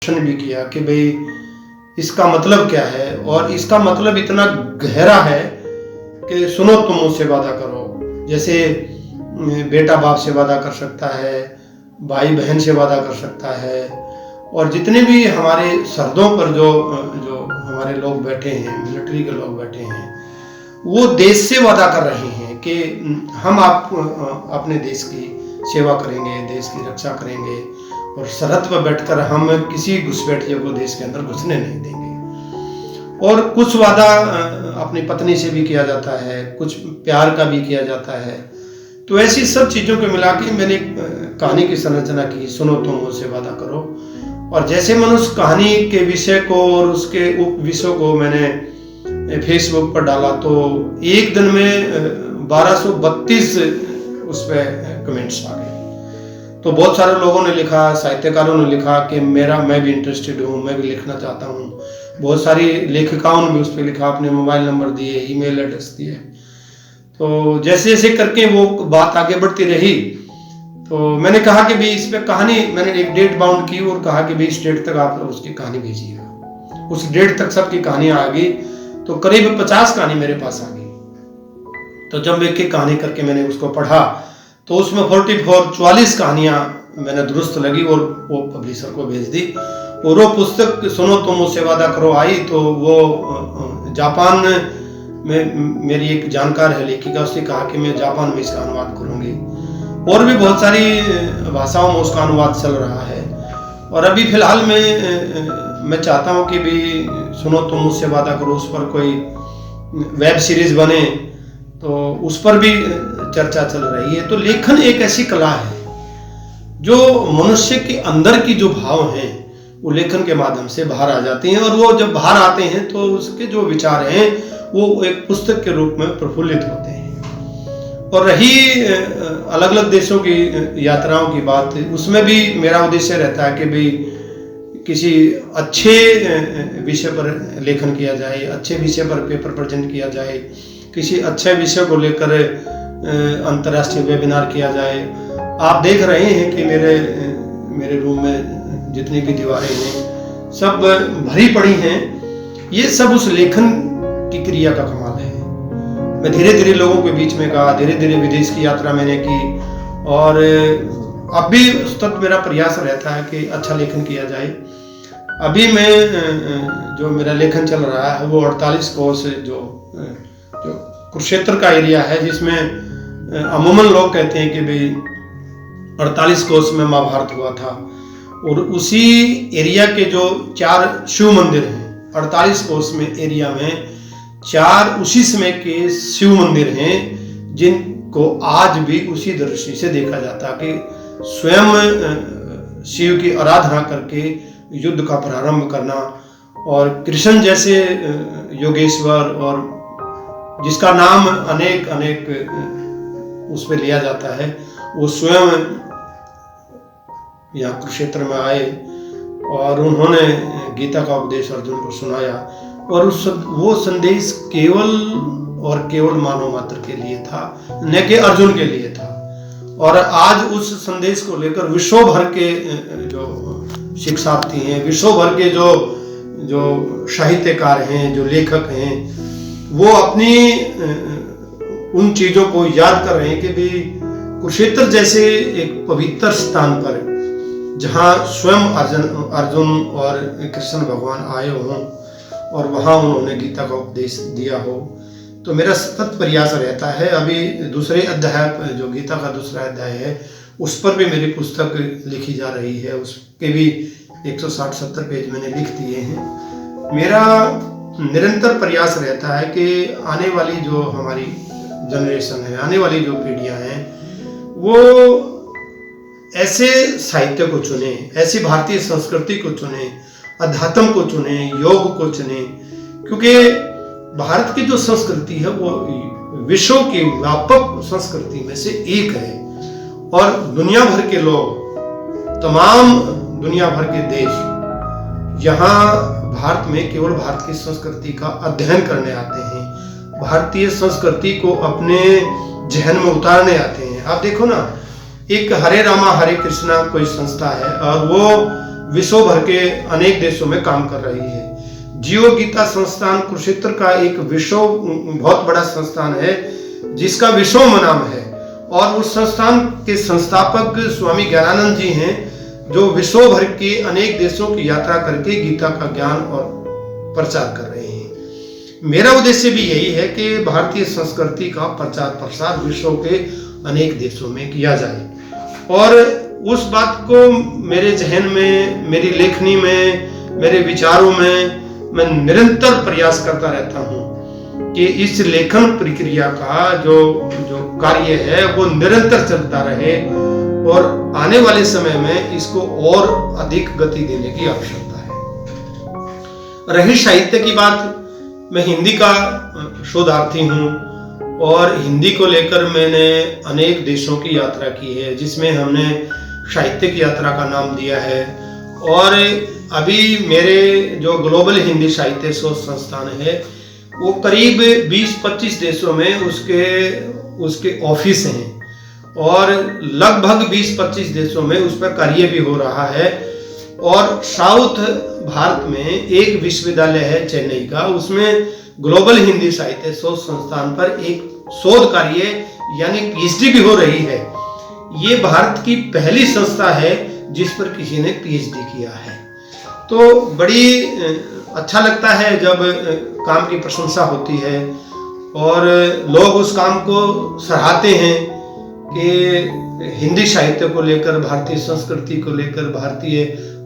प्रश्न भी किया कि भाई इसका मतलब क्या है, और इसका मतलब इतना गहरा है कि सुनो तुम मुझसे वादा करो। जैसे बेटा बाप से वादा कर सकता है, भाई बहन से वादा कर सकता है, और जितने भी हमारे सरहदों पर जो जो हमारे लोग बैठे हैं, मिलिट्री के लोग बैठे हैं, वो देश से वादा कर रहे हैं कि हम अपने देश की सेवा करेंगे, देश की रक्षा करेंगे, और सरहद पर बैठकर हम किसी घुसपैठिए को देश के अंदर घुसने नहीं देंगे। और कुछ वादा अपनी पत्नी से भी किया जाता है, कुछ प्यार का भी किया जाता है। तो ऐसी सब चीज़ों को मिला के मैंने कहानी की संरचना की, सुनो तुम मुझसे वादा करो। और जैसे मैंने उस कहानी के विषय को और उसके उप विषयों को मैंने फेसबुक पर डाला, तो एक दिन में 1232 उस पर कमेंट्स आ गए। तो बहुत सारे लोगों ने लिखा, साहित्यकारों ने लिखा कि मैं भी इंटरेस्टेड हूँ, मैं भी लिखना चाहता हूँ। बहुत सारी लेखिकाओं ने भी उस पर लिखा, अपने मोबाइल नंबर दिए, ईमेल एड्रेस दिए। तो जैसे जैसे करके वो बात आगे बढ़ती रही, तो मैंने कहा कि भाई इस पे कहानी, मैंने एक डेट बाउंड की और कहा कि भाई इस डेट तक आप उसकी कहानी भेजिएगा। उस डेट तक सबकी कहानियां आ गई, तो करीब 50 कहानी मेरे पास आ गई। तो जब एक एक कहानी करके मैंने उसको पढ़ा, तो उसमें 44 कहानियां मैंने दुरुस्त लगी और वो पब्लिशर को भेज दी। और वो पुस्तक सुनो तुम मुझसे वादा करो आई, तो वो जापान में मेरी एक जानकार है लेखिका, उसने कहा कि मैं जापान में इसका अनुवाद करूंगी। और भी बहुत सारी भाषाओं में उसका अनुवाद चल रहा है। और अभी फिलहाल मैं चाहता हूँ कि भी सुनो तुम मुझसे वादा करो उस पर कोई वेब सीरीज बने, तो उस पर भी चर्चा चल रही है। तो लेखन एक ऐसी कला है जो मनुष्य के अंदर की जो भाव हैं वो लेखन के माध्यम से बाहर आ जाते हैं, और वो जब बाहर आते हैं तो उसके जो विचार हैं वो एक पुस्तक के रूप में प्रफुल्लित होते हैं। और रही अलग अलग देशों की यात्राओं की बात, उसमें भी मेरा उद्देश्य रहता है कि भाई किसी अच्छे विषय पर लेखन किया जाए, अच्छे विषय पर पेपर प्रेजेंट किया जाए, किसी अच्छे विषय को लेकर अंतर्राष्ट्रीय वेबिनार किया जाए। आप देख रहे हैं कि मेरे रूम में जितनी भी दीवारें हैं सब भरी पड़ी हैं। ये सब उस लेखन की क्रिया का कमाल है। मैं धीरे धीरे लोगों के बीच में गया, धीरे धीरे विदेश की यात्रा मैंने की, और अब भी सतत मेरा प्रयास रहता है कि अच्छा लेखन किया जाए। अभी मैं जो मेरा लेखन चल रहा है वो 48 कोस जो कुरुक्षेत्र का एरिया है, जिसमें अमूमन लोग कहते हैं कि भाई 48 कोस में महाभारत हुआ था। और उसी एरिया के जो 4 शिव मंदिर हैं, 48 कोस में एरिया में 4 उसी समय के शिव मंदिर हैं, जिनको आज भी उसी दृष्टि से देखा जाता है कि स्वयं शिव की आराधना करके युद्ध का प्रारंभ करना। और कृष्ण जैसे योगेश्वर, और जिसका नाम अनेक उस पर लिया जाता है, वो स्वयं यहाँ कुरुक्षेत्र में आए और उन्होंने गीता का उपदेश अर्जुन को सुनाया। और वो संदेश केवल मानव मात्र के लिए था, न कि अर्जुन के लिए था। और आज उस संदेश को लेकर विश्व भर के जो शिक्षार्थी हैं, विश्व भर के जो साहित्यकार हैं, जो लेखक हैं, वो अपनी उन चीजों को याद कर रहे हैं कि भी कुरुक्षेत्र जैसे एक पवित्र स्थान पर, जहाँ स्वयं अर्जुन और कृष्ण भगवान आए हों और वहाँ उन्होंने गीता का उपदेश दिया हो। तो मेरा सतत प्रयास रहता है। अभी दूसरे अध्याय, जो गीता का दूसरा अध्याय है, उस पर भी मेरी पुस्तक लिखी जा रही है। उसके भी 160-70 पेज मैंने लिख दिए हैं। मेरा निरंतर प्रयास रहता है कि आने वाली जो हमारी जनरेशन है, आने वाली जो पीढ़ियां हैं, वो ऐसे साहित्य को चुने, ऐसी भारतीय संस्कृति को चुने, अध्यात्म को चुने, योग को चुने। क्योंकि भारत की जो संस्कृति है वो विश्व की व्यापक संस्कृति में से एक है। और दुनिया भर के लोग, तमाम दुनिया भर के देश यहाँ भारत में केवल भारत की संस्कृति का अध्ययन करने आते हैं, भारतीय संस्कृति को अपने जहन में उतारने आते हैं। आप देखो ना, एक हरे रामा हरे कृष्णा कोई संस्था है, और वो विश्व भर के अनेक देशों में काम कर रही है। जियो गीता संस्थान कुरुक्षेत्र का एक विश्व बहुत बड़ा संस्थान है जिसका विश्व नाम है, और उस संस्थान के संस्थापक स्वामी ज्ञानानंद जी हैं, जो विश्व भर के अनेक देशों की यात्रा करके गीता का ज्ञान और प्रचार कर रहे हैं। मेरा उद्देश्य भी यही है कि भारतीय संस्कृति का प्रचार प्रसार विश्व के अनेक देशों में किया जाए, और उस बात को मेरे जहन में, मेरी लेखनी में, मेरे विचारों में मैं निरंतर प्रयास करता रहता हूँ कि इस लेखन प्रक्रिया का जो कार्य है वो निरंतर चलता रहे, और आने वाले समय में इसको और अधिक गति देने की आवश्यकता है। रही साहित्य की बात, मैं हिंदी का शोधार्थी हूँ और हिंदी को लेकर मैंने अनेक देशों की यात्रा की है, जिसमें हमने साहित्यिक यात्रा का नाम दिया है। और अभी मेरे जो ग्लोबल हिंदी साहित्य शोध संस्थान है वो करीब 20-25 देशों में उसके ऑफिस हैं, और लगभग 20-25 देशों में उस पर कार्य भी हो रहा है। और साउथ भारत में एक विश्वविद्यालय है चेन्नई का, उसमें ग्लोबल हिंदी साहित्य शोध संस्थान पर एक शोध कार्य यानी पीएचडी भी हो रही है। ये भारत की पहली संस्था है जिस पर किसी ने पीएचडी किया है। तो बड़ी अच्छा लगता है जब काम की प्रशंसा होती है और लोग उस काम को सराहते हैं कि हिंदी साहित्य को लेकर, भारतीय संस्कृति को लेकर, भारतीय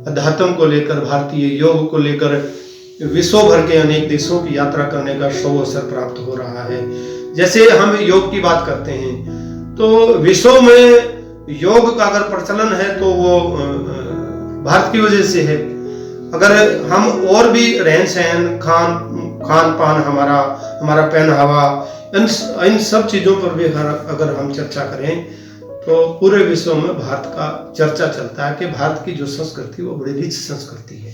अध्यात्म को लेकर, भारतीय योग को लेकर विश्व भर के अनेक देशों की यात्रा करने का अवसर प्राप्त हो रहा है। जैसे हम योग की बात करते हैं तो विश्व में योग का अगर प्रचलन है तो वो भारत की वजह से है। अगर हम और भी रहन सहन, खान पान, हमारा पहनावा, इन सब चीजों पर भी अगर हम चर्चा करें तो पूरे विश्व में भारत का चर्चा चलता है कि भारत की जो संस्कृति वो बड़ी रिच संस्कृति है।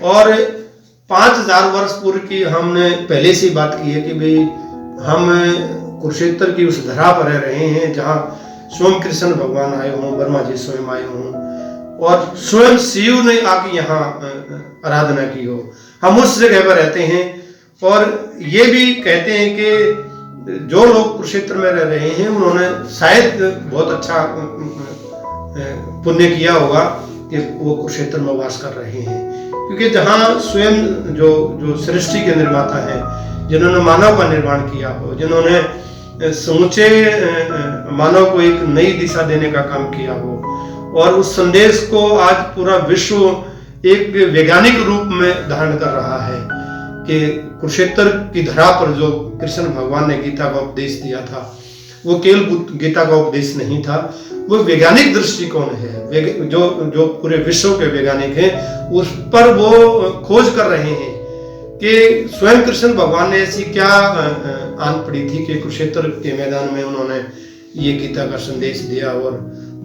और 5000 वर्ष पूर्व की हमने पहले से बात की है कि भाई हम कुरुक्षेत्र की उस धरा पर रह रहे हैं जहाँ स्वयं कृष्ण भगवान आए हों, ब्रह्मा जी स्वयं आए हों, और स्वयं शिव ने आके यहाँ आराधना की हो। हम उस जगह पर रहते हैं, और ये भी कहते हैं कि जो लोग कुरुक्षेत्र में रह रहे हैं उन्होंने शायद बहुत अच्छा पुण्य किया होगा कि वो कुरुक्षेत्र में वास कर रहे हैं, क्योंकि जहाँ स्वयं जो सृष्टि के निर्माता हैं, जिन्होंने मानव का निर्माण किया हो, जिन्होंने समूचे मानव को एक नई दिशा देने का काम किया हो, और उस संदेश को आज पूरा विश्व एक वैज्ञानिक रूप में धारण कर रहा है कि कुरुक्षेत्र की धरा पर जो कृष्ण भगवान ने गीता का उपदेश दिया था वो केवल गीता का उपदेश नहीं था, वो वैज्ञानिक दृष्टिकोण है। जो पूरे विश्व के वैज्ञानिक हैं उस पर वो खोज कर रहे हैं कि स्वयं कृष्ण भगवान ने ऐसी क्या आन पड़ी थी कि कुरुक्षेत्र के मैदान में उन्होंने ये गीता का संदेश दिया और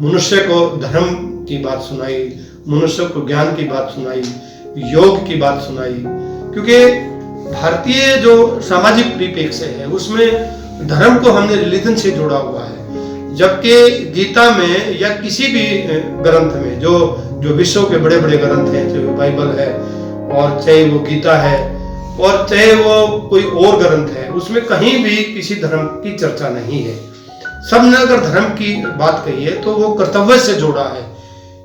मनुष्य को धर्म की बात सुनाई, मनुष्य को ज्ञान की बात सुनाई, योग की बात सुनाई। क्योंकि भारतीय जो सामाजिक परिप्रेक्ष्य है उसमें धर्म को हमने रिलीजन से जोड़ा हुआ है, जबकि गीता में या किसी भी ग्रंथ में जो विश्व के बड़े बड़े ग्रंथ हैं, चाहे वो बाइबल है और चाहे वो गीता है और चाहे वो कोई और ग्रंथ है, उसमें कहीं भी किसी धर्म की चर्चा नहीं है। सबने अगर धर्म की बात कही है तो वो कर्तव्य से जोड़ा है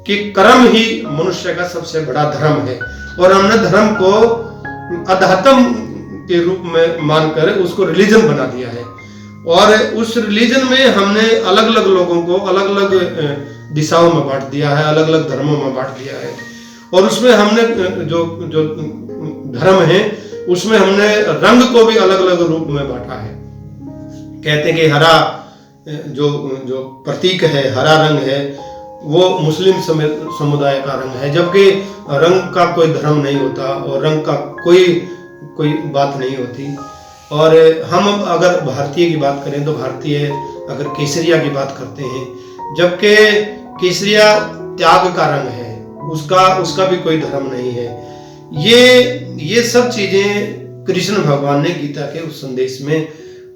कि कर्म ही मनुष्य का सबसे बड़ा धर्म है, और हमने धर्म को अध्यात्म के रूप में मानकर उसको रिलीजन बना दिया है। और उस रिलीजन में हमने अलग अलग लोगों को अलग अलग दिशाओं में बांट दिया है, अलग अलग धर्मों में बांट दिया है, और उसमें हमने जो धर्म है उसमें हमने रंग को भी अलग अलग रूप में बांटा है। कहते हैं कि हरा जो प्रतीक है, हरा रंग है, वो मुस्लिम समुदाय का रंग है, जबकि रंग का कोई धर्म नहीं होता और रंग का कोई बात नहीं होती। और हम अगर भारतीय की बात करें तो भारतीय अगर केसरिया की बात करते हैं, जबकि केसरिया त्याग का रंग है, उसका भी कोई धर्म नहीं है। ये सब चीजें कृष्ण भगवान ने गीता के उस संदेश में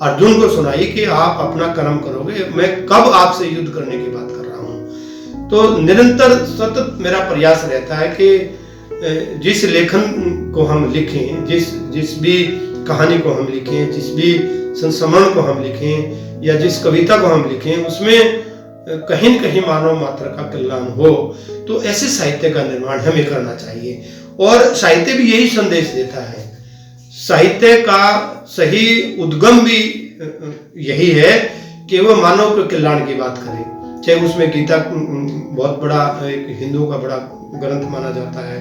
अर्जुन को सुनाई कि आप अपना कर्म करोगे, मैं कब आपसे युद्ध करने की बात कर रहा हूं। तो निरंतर सतत मेरा प्रयास रहता है कि जिस लेखन को हम लिखें, जिस भी कहानी को हम लिखें, जिस भी संस्मरण को हम लिखें या जिस कविता को हम लिखें, उसमें कहीं न कहीं मानव मात्र का कल्याण हो। तो ऐसे साहित्य का निर्माण हमें करना चाहिए और साहित्य भी यही संदेश देता है। साहित्य का सही उद्गम भी यही है कि वो मानव के कल्याण की बात करे। चाहे उसमें गीता बहुत बड़ा एक हिंदुओं का बड़ा ग्रंथ माना जाता है,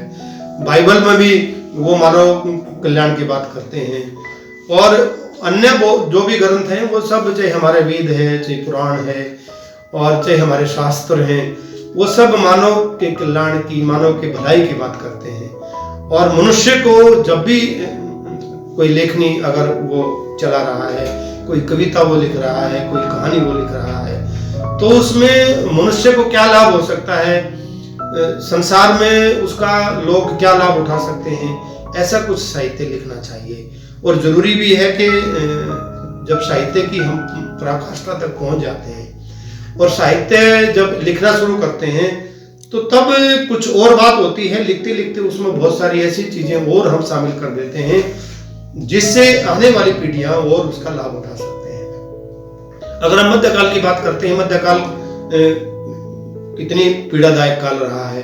बाइबल में भी वो मानव कल्याण की बात करते हैं, और अन्य जो भी ग्रंथ हैं वो सब, चाहे हमारे वेद है, चाहे पुराण है और चाहे हमारे शास्त्र हैं, वो सब मानव के कल्याण की, मानव के भलाई की बात करते हैं। और मनुष्य को जब भी कोई लेखनी अगर वो चला रहा है, कोई कविता वो लिख रहा है, कोई कहानी वो लिख रहा है, तो उसमें मनुष्य को क्या लाभ हो सकता है, संसार में उसका लोग क्या लाभ उठा सकते हैं, ऐसा कुछ साहित्य लिखना चाहिए। और जरूरी भी है कि जब साहित्य की हम पराकाष्ठा तक पहुंच जाते हैं और साहित्य जब लिखना शुरू करते हैं, तो तब कुछ और बात होती है। लिखते लिखते उसमें बहुत सारी ऐसी चीजें और हम शामिल कर देते हैं जिससे आने वाली पीढ़ियां और उसका लाभ उठा सकते हैं। अगर हम मध्यकाल की बात करते हैं, मध्यकाल कितनी पीड़ादायक काल रहा है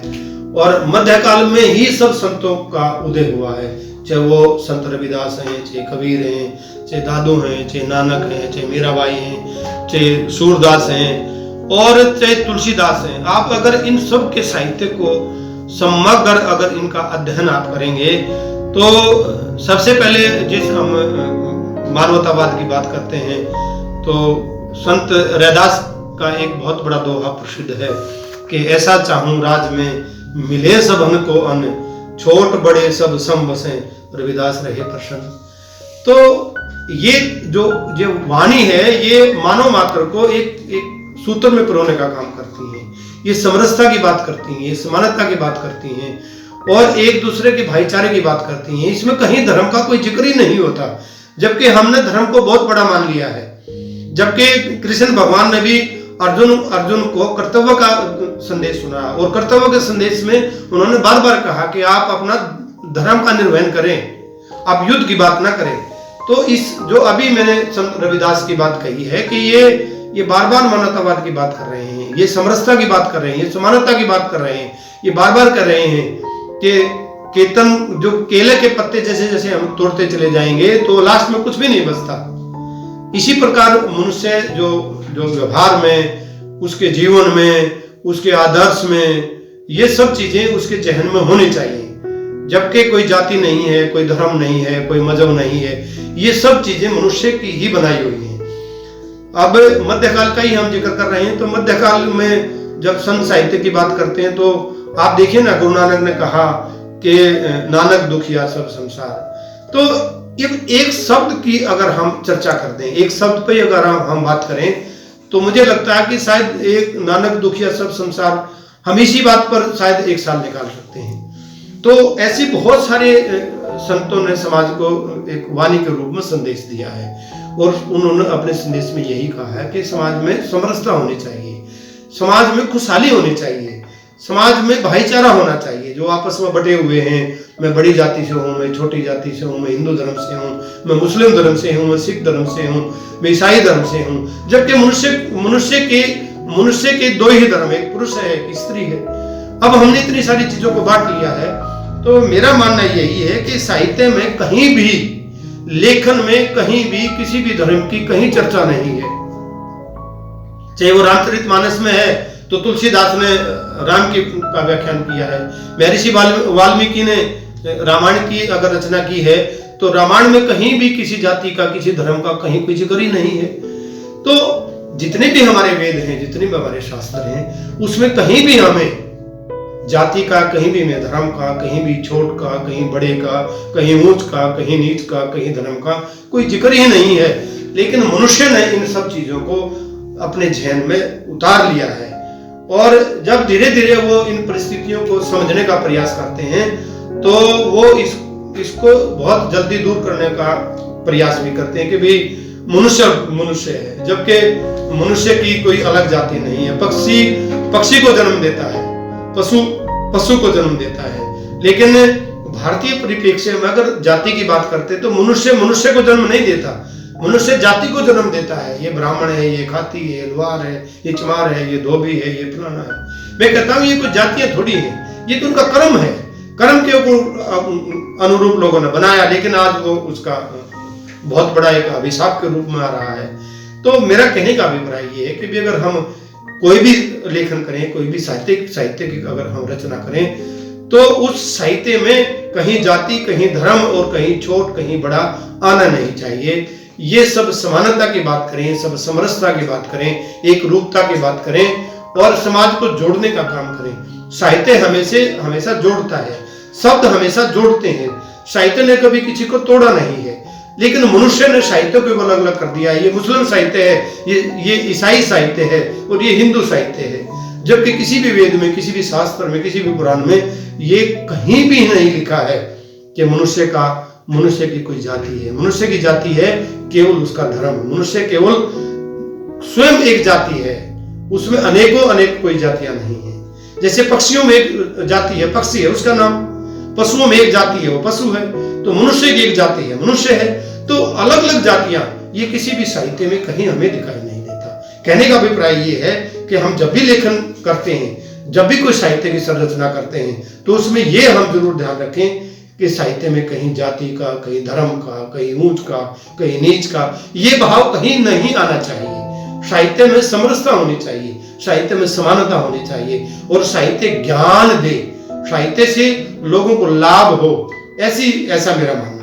और मध्यकाल में ही सब संतों का उदय हुआ है। चाहे वो संत रविदास हैं, चाहे कबीर हैं, चाहे दादू हैं, चाहे नानक हैं, चाहे मीराबाई हैं, चाहे सूरदास हैं और चाहे तुलसीदास हैं। आप अगर इन सब के साहित्य को समग्र अगर इनका अध्ययन आप करेंगे, तो सबसे पहले जिस हम मानवतावाद की बात करते हैं, तो संत रैदास का एक बहुत बड़ा दोहा प्रसिद्ध है कि ऐसा चाहूं राज में मिले सब अन्न को अन्न, छोट बड़े सब सम बसें, रविदास रहे प्रसन्न। तो ये जो वाणी है, ये मानव मात्र को एक सूत्र में पिरोने का काम करती है। ये समरसता की बात करती हैं, ये समानता की बात करती हैं और एक दूसरे के भाईचारे की बात करती हैं। इसमें कहीं धर्म का कोई जिक्र ही नहीं होता, जबकि हमने धर्म को बहुत बड़ा मान लिया है। जबकि कृष्ण भगवान ने भी अर्जुन को कर्तव्य का संदेश सुना और कर्तव्य के संदेश में उन्होंने बार बार कहा कि आप अपना धर्म का निर्वहन करें, आप युद्ध की बात ना करें। तो इस जो अभी मैंने संत रविदास की बात कही है कि ये बार बार मानवतावाद की बात कर रहे हैं, ये समरसता की बात कर रहे हैं, ये समानता की बात कर रहे हैं, ये बार बार कर रहे हैं कि केतन जो केले के पत्ते जैसे जैसे हम तोड़ते चले जाएंगे तो लास्ट में कुछ भी नहीं बचता। इसी प्रकार मनुष्य जो व्यवहार में, उसके जीवन में, उसके आदर्श में, ये सब चीजें उसके जहन में होनी चाहिए। जबकि कोई जाति नहीं है, कोई धर्म नहीं है, कोई मजहब नहीं है, ये सब चीजें मनुष्य की ही बनाई हुई हैं। अब मध्यकाल का ही हम जिक्र कर रहे हैं, तो मध्यकाल में जब संत साहित्य की बात करते हैं तो आप देखिए ना, गुरु नानक ने कहा कि नानक दुखिया सब संसार। तो एक शब्द की अगर हम चर्चा कर दें, एक शब्द पे अगर हम बात करें, तो मुझे लगता है कि शायद एक नानक दुखिया सब संसार, हम इसी बात पर शायद एक साल निकाल सकते हैं। तो ऐसे बहुत सारे संतों ने समाज को एक वाणी के रूप में संदेश दिया है और उन्होंने अपने संदेश में यही कहा है कि समाज में समरसता होनी चाहिए, समाज में खुशहाली होनी चाहिए, समाज में भाईचारा होना चाहिए। जो आपस में बटे हुए हैं, मैं बड़ी जाति से हूँ, मैं छोटी जाति से हूँ, मैं हिंदू धर्म से हूँ, मैं मुस्लिम धर्म से हूँ, मैं सिख धर्म से हूँ, मैं ईसाई धर्म से हूँ, जबकि मनुष्य के दो ही धर्म, एक पुरुष है, एक स्त्री है। अब हमने इतनी सारी चीजों को बांट लिया है, तो मेरा मानना यही है कि साहित्य में कहीं भी, लेखन में कहीं भी किसी भी धर्म की कहीं चर्चा नहीं है। चाहे वो रामचरितमानस में है तो तुलसीदास ने राम का व्याख्यान किया है, महर्षि वाल्मीकि ने रामायण की अगर रचना की है तो रामायण में कहीं भी किसी जाति का, किसी धर्म का कहीं कोई जिक्र ही नहीं है। तो जितने भी हमारे वेद हैं, जितने भी हमारे शास्त्र हैं, उसमें कहीं भी हमें जाति का, कहीं भी में धर्म का, कहीं भी छोट का, कहीं बड़े का, कहीं ऊंच का, कहीं नीच का, कहीं धर्म का कोई जिक्र ही नहीं है। लेकिन मनुष्य ने इन सब चीजों को अपने जहन में उतार लिया है और जब धीरे धीरे वो इन परिस्थितियों को समझने का प्रयास करते हैं तो वो इसको बहुत जल्दी दूर करने का प्रयास भी करते हैं कि भाई मनुष्य है, जबकि मनुष्य की कोई अलग जाति नहीं है। पक्षी पक्षी को जन्म देता है, पशु को जन्म देता है। लेकिन भारतीय परिप्रेक्ष्य में अगर जाति की बात करते तो मनुष्य को जन्म नहीं देता, मनुष्य जाति को जन्म देता है। ये ब्राह्मण है, ये खाती है, ये लुहार है, ये चमार है, ये धोबी है, ये फलाना है। मैं कहता हूँ ये कोई जातियां थोड़ी है, ये तो उनका कर्म है, कर्म के अनुरूप लोगों ने बनाया, लेकिन आज वो उसका बहुत बड़ा एक अभिशाप के रूप में आ रहा है। तो मेरा कहने का अभिप्राय ये है कि भी अगर हम कोई भी लेखन करें, कोई भी साहित्य की अगर हम रचना करें, तो उस साहित्य में कहीं जाति, कहीं धर्म और कहीं छोट, कहीं बड़ा आना नहीं चाहिए। ये सब समानता की बात करें, सब समरसता की बात करें, एक रूपता की बात करें और समाज को जोड़ने का काम करें। साहित्य हमेशा जोड़ता है, शब्द हमेशा जोड़ते हैं। साहित्य ने कभी किसी को तोड़ा नहीं है, लेकिन मनुष्य ने साहित्य को अलग अलग कर दिया। ये मुस्लिम साहित्य है, ये ईसाई साहित्य है और ये हिंदू साहित्य है। जबकि किसी भी वेद में, किसी भी शास्त्र में, किसी भी पुराण में ये कहीं भी नहीं लिखा है कि मनुष्य की कोई जाति है। मनुष्य की जाति है केवल उसका धर्म। मनुष्य केवल स्वयं एक जाति है, उसमें अनेक कोई जातियां नहीं है। जैसे पक्षियों में एक जाति है, पक्षी है, उसका नाम। पशुओं में एक जाति है, वो पशु है। तो मनुष्य की एक जाति है, मनुष्य है। तो अलग अलग जातियां ये किसी भी साहित्य में कहीं हमें दिखाई नहीं देता। कहने का अभिप्राय ये है कि हम जब भी लेखन करते हैं, जब भी कोई साहित्य की संरचना करते हैं, तो उसमें ये हम जरूर ध्यान रखें कि साहित्य में कहीं जाति का, कहीं धर्म का, कहीं ऊंच का, कहीं नीच का, ये भाव कहीं नहीं आना चाहिए। साहित्य में समरसता होनी चाहिए, साहित्य में समानता होनी चाहिए और साहित्य ज्ञान दे, साहित्य से लोगों को लाभ हो, ऐसा मेरा मानना है।